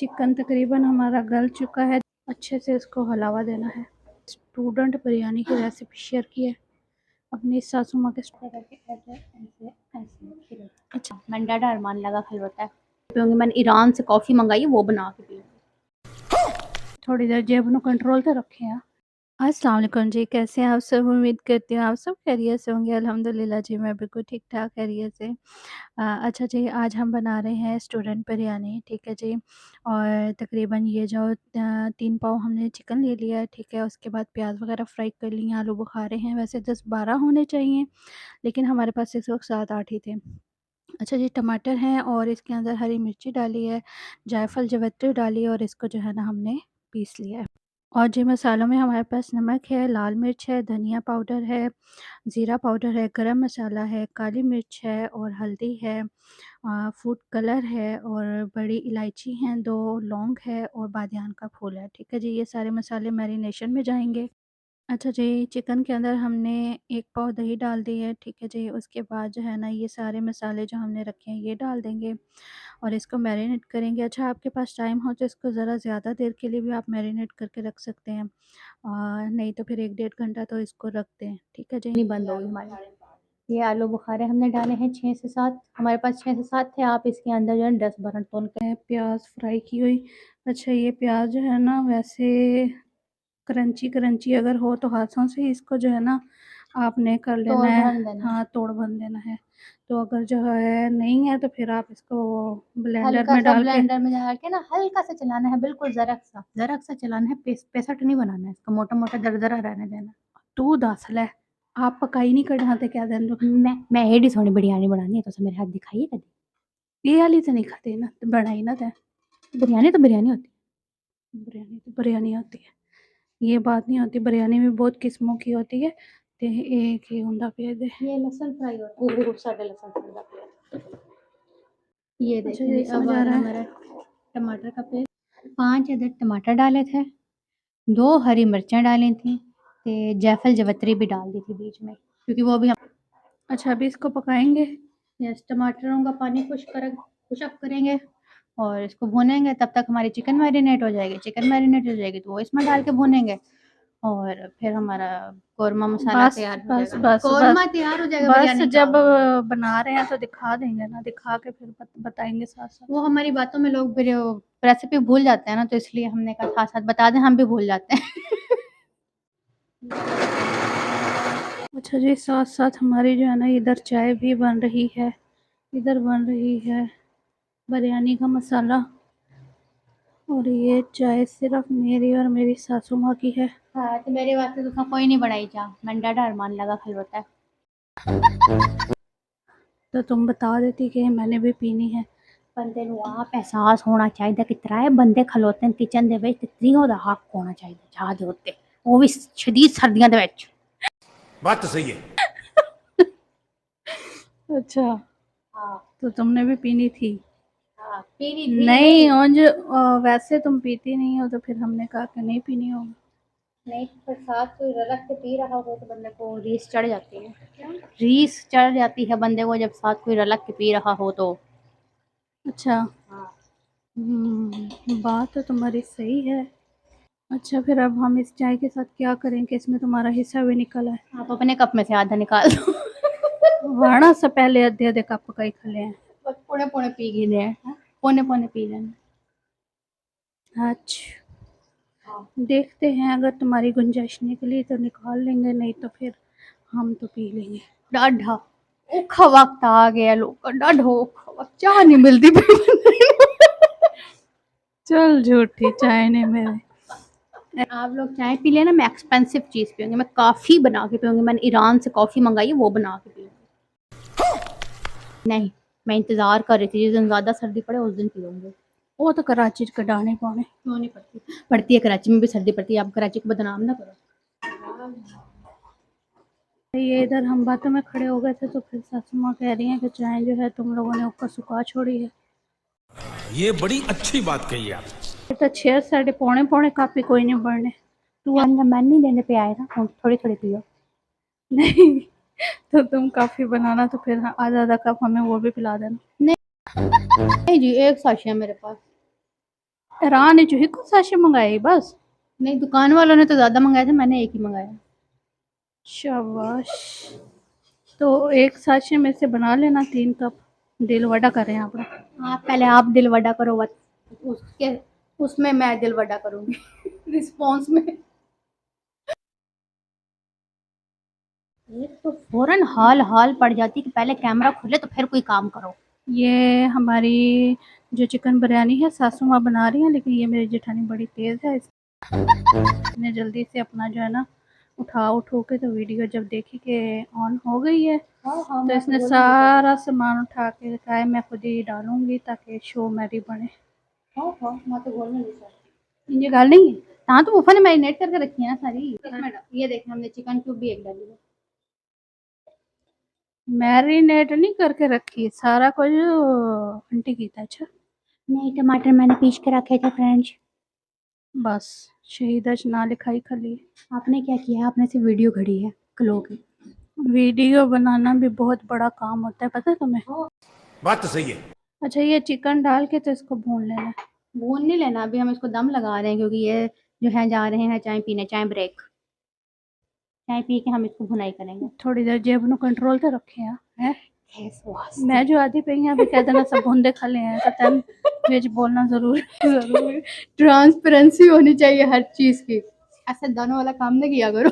Chicken तकरीबन हमारा गल चुका है। अच्छे से इसको हलावा देना है। स्टूडेंट बिरयानी की रेसिपी शेयर की है अपनी सासू माँ के करके ऐसे ऐसे। अच्छा मैंने डाडा अरमान लगा खल होता है पीऊँगी। मैंने ईरान से कॉफ़ी मंगाई है वो बना के पीऊँगी। थोड़ी देर जेब को कंट्रोल तो रखें यार। अस्सलाम वालेकुम जी, कैसे हैं आप सब? उम्मीद करती हूँ आप सब खैरियत से होंगे। अल्हम्दुलिल्लाह जी मैं बिल्कुल ठीक-ठाक खैरियत से। अच्छा जी, आज हम बना रहे हैं स्टूडेंट बिरयानी, ठीक है जी। और तकरीबन ये जो 3 पाव हमने चिकन ले लिया है, ठीक है। उसके बाद प्याज वगैरह फ्राई कर लिए, आलू बुखारे हैं, वैसे 10-12 होने चाहिए, लेकिन हमारे पास इस वक्त 7-8 ही थे। अच्छा जी, टमाटर हैं और इसके अंदर हरी मिर्ची डाली है, जायफल जावित्री डाली है और इसको जो है ना हमने पीस लिया है। और जी मसालों में हमारे पास नमक है, लाल मिर्च है, धनिया पाउडर है, ज़ीरा पाउडर है, गरम मसाला है, काली मिर्च है और हल्दी है, फूड कलर है और बड़ी इलायची हैं, 2 लौंग है और बादियान का फूल है, ठीक है जी। ये सारे मसाले मैरिनेशन में जाएँगे। अच्छा जी, चिकन के अंदर हमने 1 पाव दही डाल दी है, ठीक है जी। उसके बाद जो है ना ये सारे मसाले जो हमने रखे हैं ये डाल देंगे और इसको मैरिनेट करेंगे। अच्छा आपके पास टाइम हो तो इसको ज़रा ज़्यादा देर के लिए भी आप मैरिनेट करके रख सकते हैं, नहीं तो फिर 1 डेढ़ घंटा तो इसको रख दें, ठीक है जी। नहीं बंद होगी हमारी। ये आलू बुखारे हमने डाले हैं 6 से 7, हमारे पास 6 से 7 थे, आप इसके अंदर जो है 10-12 तोन के प्याज फ्राई की हुई। अच्छा ये प्याज जो है ना वैसे क्रंची अगर हो तो हाथों से ही इसको जो है ना आपने कर लेना है। हाँ, तोड़ भन देना है। तो अगर जो है नहीं है तो फिर आप इसको ब्लेंडर में डाल के ना हल्का सा चलाना है, बिल्कुल ज़रा सा चलाना है, पेस्ट नहीं बनाना है इसका, मोटा-मोटा दरदरा रहने देना। तू दस लै आप पकाई नहीं कढ़ा ते क्या देन मैं एडी सोहनी बिरयानी बनानी है तुसें मेरे हाथ दिखाई है कदी? ये वाली तो नहीं खाती ना, बनाई ना तैं। बिरयानी तो बिरयानी होती है, बिरयानी तो बिरयानी होती है। ये बात नहीं होती, बिरयानी में बहुत किस्मों की होती है ते एक ही हुंदा पिया दे। ये लहसुन फ्राई होता है। ओह साडे लहसुन फ्राई पिया। ये देखिए अब आ रहा है हमारा टमाटर का पेस्ट। 5 अदद टमाटर डाले थे, 2 हरी मिर्चें डाली थी, ते जायफल जावित्री भी डाल दी थी बीच में क्योंकि वो भी हम। अच्छा अभी इसको पकाएंगे। यस, टमाटरों का पानी खुशक करेंगे और इसको भूनेंगे। तब तक हमारी चिकन मैरिनेट हो जाएगी तो वो इसमें डाल के भूनेंगे और फिर हमारा कौरमा मसाला तैयार हो जाएगा। कौरमा तैयार हो जाएगा बिरयानी का। जब बना रहे हैं तो दिखा देंगे ना, दिखा के फिर बताएंगे साथ-साथ। वो हमारी बातों में लोग फिर रेसिपी भूल जाते हैं ना, तो इसलिए हमने कहा साथ-साथ बता दें, हम भी भूल जाते हैं। अच्छा जी, साथ-साथ हमारी जो है ना इधर चाय भी बन रही है, इधर बन रही है बिरयानी का मसाला और ये चाय सिर्फ मेरी और मेरी सासू माँ की है। हाँ, तो मेरे वास्ते तो कोई नहीं बनाई चाह, मैंने डाडा अरमान लगा खलवता है। तो तुम बता देती कि मैंने भी पीनी है। बंदे नूं आप एहसास होना चाहिए कि त्राए बंदे खलोते हैं किचन दे विच, त्रियों दा हक होना चाहिए चाह दे उत्ते, वो भी शदीद सर्दियां दे विच। बात तो सही है। अच्छा हाँ, तो तुमने भी पीनी थी? हाँ, पीनी थी नहीं उंज वैसे तुम पीती नहीं हो तो फिर हमने कहा कि नहीं पीनी होगी। नहीं पर साथ कोई रख के पी रहा हो तो बंदे को रीस चढ़ जाती है। क्या? रीस चढ़ जाती है बंदे को जब साथ कोई रलक के पी रहा हो तो। अच्छा हाँ। बात तो तुम्हारी सही है। अच्छा फिर अब हम इस चाय के साथ क्या करेंगे? इसमें तुम्हारा हिस्सा भी निकला है। आप अपने कप में से आधा निकाल दो। वाणा से पहले आधे कप कई खले हैं, पौने पौने पी गए हैं, पौने पौने पी लेना। अच्छा देखते हैं, अगर तुम्हारी गुंजाइश निकली तो निकाल लेंगे, नहीं तो फिर हम तो पी लेंगे। डाढ़ा औखा वक्त आ गया लोग, डाढ़ा औखा वक्त, चाह नहीं मिलती। चल झूठी चाय नहीं मिले। आप लोग चाय पी लेना, मैं एक्सपेंसिव चीज़ पीऊँगी, मैं कॉफ़ी बना के पीऊँगी। मैंने ईरान से कॉफ़ी मंगाई है वो बना के पीऊँगी। नहीं, मैं इंतज़ार कर रही थी जिस दिन ज़्यादा सर्दी पड़े उस दिन पीऊँगी। वो तो कराची च कढ़ाने पाने क्यों नहीं पड़ती? पड़ती है, कराची में भी सर्दी पड़ती है, आप कराची को बदनाम ना करो। ये इधर हम बातों में खड़े हो गए थे तो फिर सासू माँ कह रही हैं कि चाय जो है तुम लोगों ने ऊपर सुखा छोड़ी है। ये बड़ी अच्छी बात कही आप। तो 6 साढ़े पौने पौने काफी कोई नहीं बढ़ने। तू अंदर मैं नहीं लेने पे आए ना, थोड़ी थोड़ी पियो। नहीं तो तुम काफी बनाना तो फिर आधा आधा कप हमें वो भी पिला देना। नहीं जी, एक साशे है मेरे पास। ईरान ने जो ही को साशे मंगाए बस। नहीं, दुकान वालों ने तो ज़्यादा मंगाए थे, मैंने एक ही मंगाया। शाबाश। तो एक साशे में से बना लेना 3 कप। दिल वड़ा करें आप। हाँ, पहले आप दिल वडा करो, बस उसके उसमें मैं दिल वडा करूँगी रिस्पॉन्स में। एक तो फ़ौरन हाल पड़ जाती कि पहले कैमरा खुले तो फिर कोई काम करो। ये हमारी जो चिकन बिरयानी है सासू माँ बना रही हैं, लेकिन ये मेरी जेठानी बड़ी तेज़ है। इसने जल्दी से अपना जो है ना उठो के तो वीडियो जब देखी कि ऑन हो गई है, तो इसने सारा सामान उठा के कहा है मैं खुद ही डालूंगी ताकि शो मेरी बने। ये गाल नहीं है। हाँ, तो उफ़ा ने मैरिनेट करके रखी है ना सारी। ये देखें, हमने चिकन क्यूब भी एक डाली है। मैरिनेट नहीं करके रखी, सारा कुछ आंटी की था। अच्छा नहीं, टमाटर मैंने पीस के रखे थे फ्रेंड्स। बस शहीदज ना लिखाई खाली। आपने क्या किया? आपने सिर्फ वीडियो घड़ी है क्लो की। वीडियो बनाना भी बहुत बड़ा काम होता है, पता है तुम्हें? बात तो सही है। अच्छा ये चिकन डाल के तो इसको भून लेना है। भून नहीं लेना, अभी हम इसको दम लगा रहे हैं क्योंकि ये जो है जा रहे हैं चाय पीने, चाय ब्रेक। चाय पी के हम इसको भुनाई करेंगे। थोड़ी देर जेब नु कंट्रोल तो रखे है। Yes, was। मैं जो आधी पई हैं अभी कह देना सब बूंदे खा ले हैं पता बेच बोलना जरूर जरूर। ट्रांसपेरेंसी होनी चाहिए हर चीज की। ऐसा दोनों वाला काम ना किया करो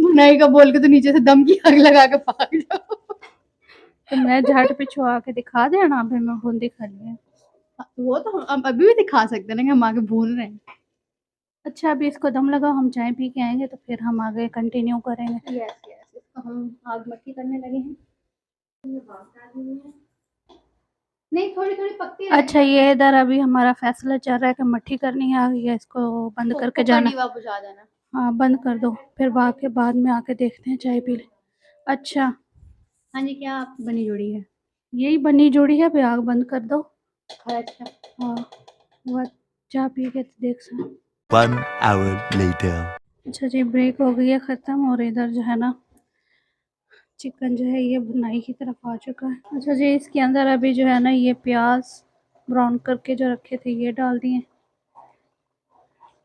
भुनाई का बोल के तो नीचे से दम की आग लगा के भाग जाओ। तो मैं झट पिछू आके दिखा देना अभी मैं बूंदी खा ली है। वो तो हम अभी भी दिखा सकते हैं ना कि हम आगे भून रहे हैं। अच्छा अभी इसको दम लगाओ, हम चाय पी के आएंगे तो फिर हम आगे कंटिन्यू करेंगे। यस यस, इसको हम आग मट्टी करने लगे हैं। नहीं, थोड़ी थोड़ी पकती है। अच्छा ये इधर अभी हमारा फैसला चल रहा है कि मट्ठी करनी है या इसको बंद करके जाना। बुझा देना। हाँ बंद कर दो, फिर बाद में आके देखते हैं चाय पी ले। अच्छा हाँ जी, क्या बनी जोड़ी है? यही बनी जोड़ी है, अभी आग बंद कर दो। अच्छा, हाँ वो चाय पी के तो देख सकते। 1 hour later. अच्छा जी ब्रेक हो गई है ख़त्म, और इधर जो है ना चिकन जो है ये भुनाई की तरफ आ चुका है। अच्छा जी इसके अंदर अभी जो है ना ये प्याज ब्राउन करके जो रखे थे ये डाल दिए।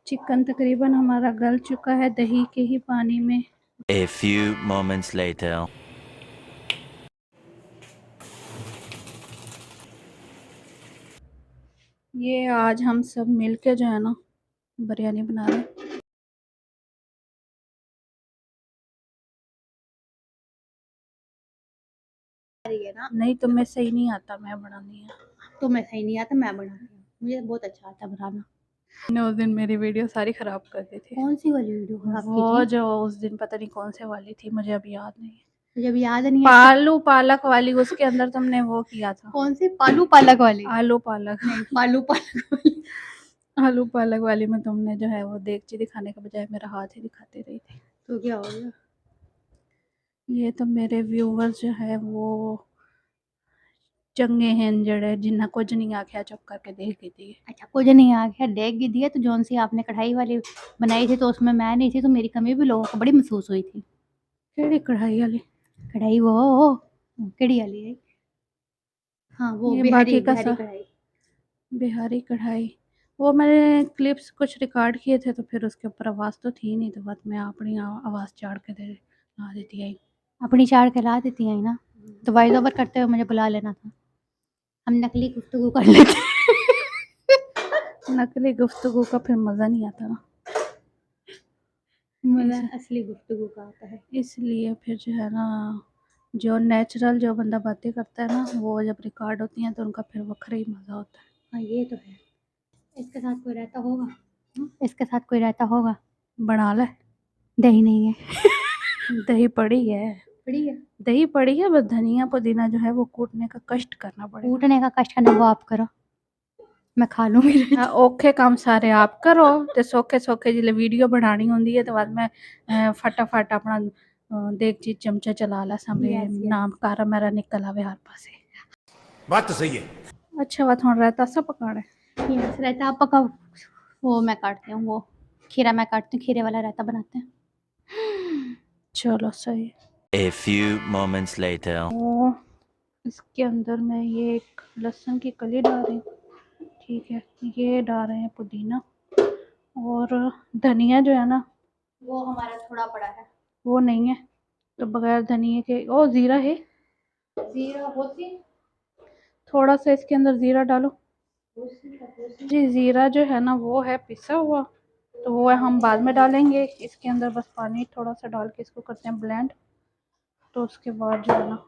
चिकन तकरीबन हमारा गल चुका है दही के ही पानी में। A few moments later. ये आज हम सब मिलके जो है ना बिरयानी बना रहे हैं। नहीं तुम्हें सही नहीं आता, मैं बनानी है। तो मैं सही नहीं आता, मैं बनाती हूँ, मुझे बहुत अच्छा आता बनाना। ने उस दिन मेरी वीडियो सारी ख़राब कर दी थी। कौन सी वाली वीडियो खराब की वो थी? जो उस दिन पता नहीं कौन से वाली थी, मुझे अभी याद नहीं है। जब याद नहीं है पालू पालक वाली, उसके अंदर तुमने वो किया था। कौन सी? पालू पालक वाली? आलू पालक। नहीं, पालू पालक वाली। आलू पालक वाली में तुमने जो है वो देगची दिखाने के बजाय मेरा हाथ ही दिखाती रही थी। तो क्या हो गया? ये तो मेरे व्यूवर्स जो है वो चंगे हैं जड़े जिन्हें कुछ नहीं आख्या चुप करके देख गई थी। अच्छा, कुछ नहीं आ गया, देख भी दिया। तो जौन सी आपने कढ़ाई वाली बनाई थी तो उसमें मैं नहीं थी, तो मेरी कमी भी लोगों को बड़ी महसूस हुई थी। केड़ी कढ़ाई वाली? कढ़ाई वो केड़ी वाली है? हाँ वो ये बिहारी बाकी का बिहारी सा कढ़ाई। बिहारी कढ़ाई। वो मैंने क्लिप्स कुछ रिकॉर्ड किए थे तो फिर उसके ऊपर आवाज़ तो थी नहीं, तो बाद मैं अपनी आवाज़ चाड़ के दे ला देती आई। अपनी चाड़ के ला देती है ना, तो वॉइस ओवर करते हुए मुझे बुला लेना था, हम नकली गुफ्तगू कर लेते। नकली गुफ्तगू का फिर मज़ा नहीं आता ना, मज़ा असली गुफ्तगू का आता है। इसलिए फिर जो है ना जो नेचुरल जो बंदा बातें करता है ना वो जब रिकॉर्ड होती हैं तो उनका फिर वखरा ही मज़ा होता है। हाँ ये तो है। इसके साथ कोई रहता होगा? इसके साथ कोई रहता होगा? बना ले। दही नहीं है। दही पड़ी है, पड़ी है। दही पड़ी है, बस धनिया पुदीना जो है वो कूटने का कष्ट करना पड़ेगा। कूटने का कष्ट करना वो आप करो, मैं खा लूँगी। हाँ, औखे काम सारे आप करो ते सौखे सौखे जिले वीडियो बनानी होंदी है तो बाद में फटाफट अपना देगची चमचा चला ला सामने Yes, yes. नाम कारा मेरा निकल आवे हर पासे। बात तो सही है। अच्छा बात हुण रहता सब पकाना है। यस, रायता आप पकाओ। वो मैं काटती हूँ, वो खीरा मैं काटती हूँ, खीरे वाला रायता बनाते हैं। चलो सही। A few moments later. तो इसके अंदर मैं ये एक लहसुन की कली डाल रही हूँ, ठीक है, ये डाल रहे हैं पुदीना और धनिया जो है ना वो हमारा थोड़ा पड़ा है, वो नहीं है, तो बगैर धनिया के। ओ ज़ीरा है, जीरा होती थोड़ा सा इसके अंदर ज़ीरा डालो जी। ज़ीरा जो है ना वो है पिसा हुआ, तो वो है हम बाद में डालेंगे इसके अंदर। बस पानी थोड़ा सा डाल के इसको करते हैं ब्लेंड, तो उसके बाद जो है ना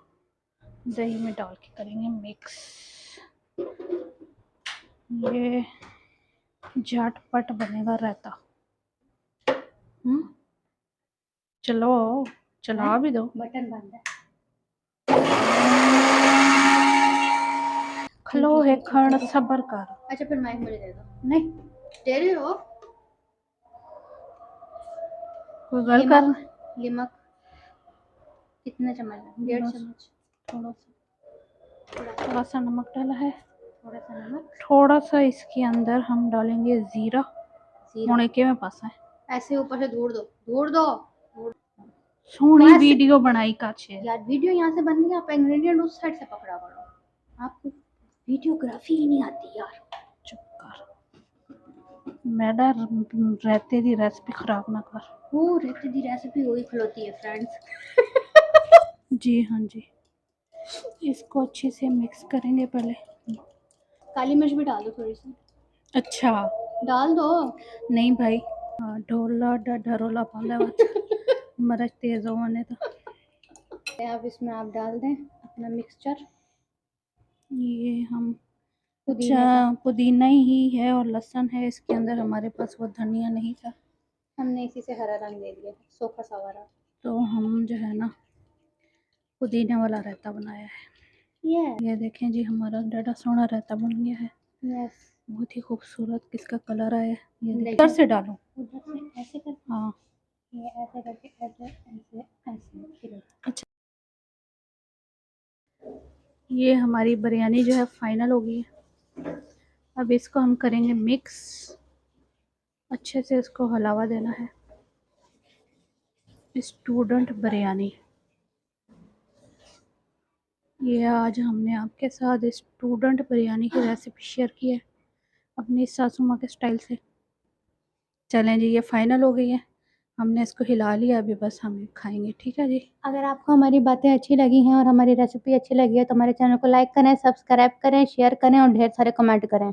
दही में डाल के करेंगे मिक्स। ये झटपट बनेगा रायता। चलो चला भी दो। बटन बंद है। खलो है खड़ सबर कर। अच्छा फिर माइक मुझे दे दो। नहीं दे रहे हो? कोई गल कर। लिमक कितना चम्मच? 1.5 चम्मच। थोड़ा सा नमक डाला है, थोड़ा सा नमक, थोड़ा सा इसके अंदर हम डालेंगे ज़ीरा। होने के में पास है ऐसे ऊपर से धूड़ दो। सोनी वीडियो बनाई काचे यार, वीडियो यहाँ से बन गई, आप इंग्रेडिएंट उस साइड से पकड़ा करो। आपको वीडियोग्राफी ही नहीं आती यार। चुप कर, मैडा रहते दी रेसिपी खराब ना कर। वो रहती दी रेसिपी वही खलोती है फ्रेंड्स। जी हाँ जी, इसको अच्छे से मिक्स करेंगे पहले। काली मिर्च भी डाल दो थोड़ी सी। अच्छा डाल दो। नहीं भाई, ढोला डरोला पाਉਂਦਾ मरच तेज होने तो। अब इसमें आप डाल दें अपना मिक्सचर। ये हम पुदीना ही है और लहसुन है इसके अंदर, हमारे पास वो धनिया नहीं था, हमने इसी से हरा रंग दे दिया, सोखा सावरा। तो हम जो है ना पुदीने वाला रायता बनाया है। ये देखें जी, हमारा डाटा सोना रायता बन गया है। यस, बहुत ही खूबसूरत किसका कलर आया है। ये इधर से डालो, उधर से ऐसे कर, हाँ ये ऐसे करके ऐसे। अच्छा, ये हमारी बिरयानी जो है फाइनल हो गई है। अब इसको हम करेंगे मिक्स, अच्छे से इसको हलावा देना है। स्टूडेंट बिरयानी, ये आज हमने आपके साथ स्टूडेंट बिरयानी की रेसिपी शेयर की है अपनी सासू माँ के स्टाइल से। चलें जी, ये फाइनल हो गई है, हमने इसको हिला लिया, अभी बस हम खाएंगे। ठीक है जी। अगर आपको हमारी बातें अच्छी लगी हैं और हमारी रेसिपी अच्छी लगी है तो हमारे चैनल को लाइक करें, सब्सक्राइब करें, शेयर करें और ढेर सारे कमेंट करें।